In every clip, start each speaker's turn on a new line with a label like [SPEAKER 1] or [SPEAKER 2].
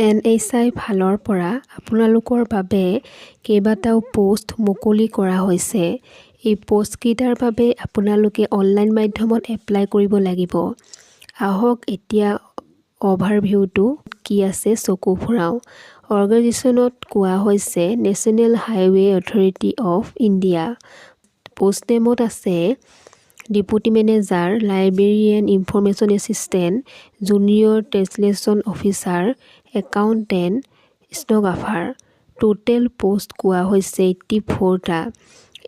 [SPEAKER 1] NHI ফালৰ পৰা আপোনালোকৰ বাবে কেইবাটাও পোষ্ট মুকলি কৰা হৈছে। এই পোষ্ট কেইটাৰ বাবে আপোনালোকে অনলাইন মাধ্যমত এপ্লাই কৰিব লাগিব। আহক এতিয়া অভাৰভিউটো কি আছে চকু ফুৰাও। অৰ্গেনাইজেশ্যনত কোৱা হৈছে national highway authority of India. Post নেমত আছে deputy manager, librarian, information assistant, junior translation officer, accountant, stenographer. Total post কোৱা হৈছে 84টা।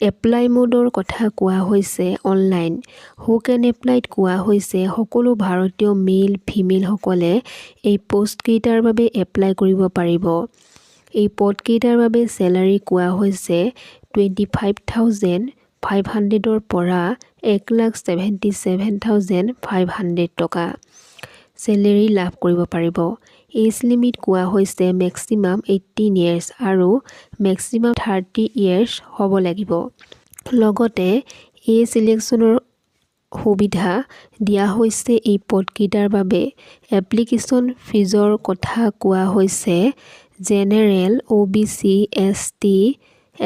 [SPEAKER 1] এপ্লাই মোডৰ কথা কোৱা হৈছে অনলাইন। হু কেন এপ্লাইত কোৱা হৈছে সকলো ভাৰতীয় মেল ফিমেলসকলে এই পোষ্টকেইটাৰ বাবে এপ্লাই কৰিব পাৰিব। এই পদকেইটাৰ বাবে চেলাৰী কোৱা হৈছে 25,500ৰ পৰা 1,77,500 টকা চেলাৰী লাভ কৰিব পাৰিব। এজ লিমিট কোৱা হৈছে মেক্সিমাম 18 ইয়াৰ্ছ আৰু মেক্সিমাম 30 ইয়াৰ্ছ হ'ব লাগিব। লগতে এই চিলেকশ্যনৰ সুবিধা দিয়া হৈছে এই পদকেইটাৰ বাবে। এপ্লিকেশ্যন ফিজৰ কথা কোৱা হৈছে general, OBC, ST,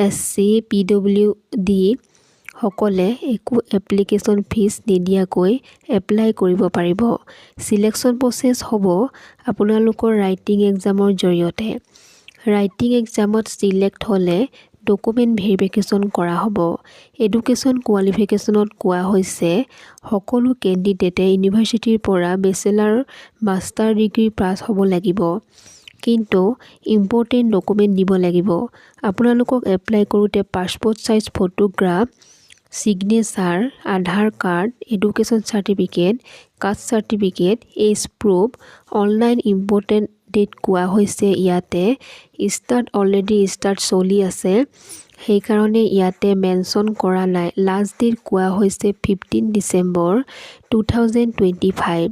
[SPEAKER 1] SC, PWD সকলে একো এপ্লিকেশ্যন ফিজ নিদিয়াকৈ এপ্লাই কৰিব পাৰিব। চিলেকশ্যন প্ৰচেছ হ'ব আপোনালোকৰ ৰাইটিং এক্সামৰ জৰিয়তে। ৰাইটিং এক্সামত চিলেক্ট হ'লে ডকুমেণ্ট ভেৰিফিকেশ্যন কৰা হ'ব। এডুকেশ্যন কোৱালিফিকেশ্যনত কোৱা হৈছে সকলো কেণ্ডিডেটে ইউনিভাৰ্চিটিৰ পৰা বেচেলাৰ, মাষ্টাৰ ডিগ্ৰী পাছ হ'ব লাগিব। কিন্তু ইম্পৰ্টেণ্ট ডকুমেণ্ট দিব লাগিব। আপোনালোকক এপ্লাই কৰোঁতে passport size photograph, signature, Aadhaar card, education certificate, caste certificate, age proof, online important date কোৱা হৈছে ইয়াতে অলৰেডি ষ্টাৰ্ট চলি আছে, সেইকাৰণে ইয়াতে মেনশ্যন কৰা নাই। লাষ্ট ডেট কোৱা হৈছে 15 ডিচেম্বৰ 2025,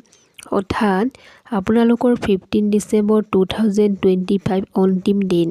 [SPEAKER 1] অৰ্থাৎ আপোনালোকৰ 15 ডিচেম্বৰ 2025 অন্তিম দিন।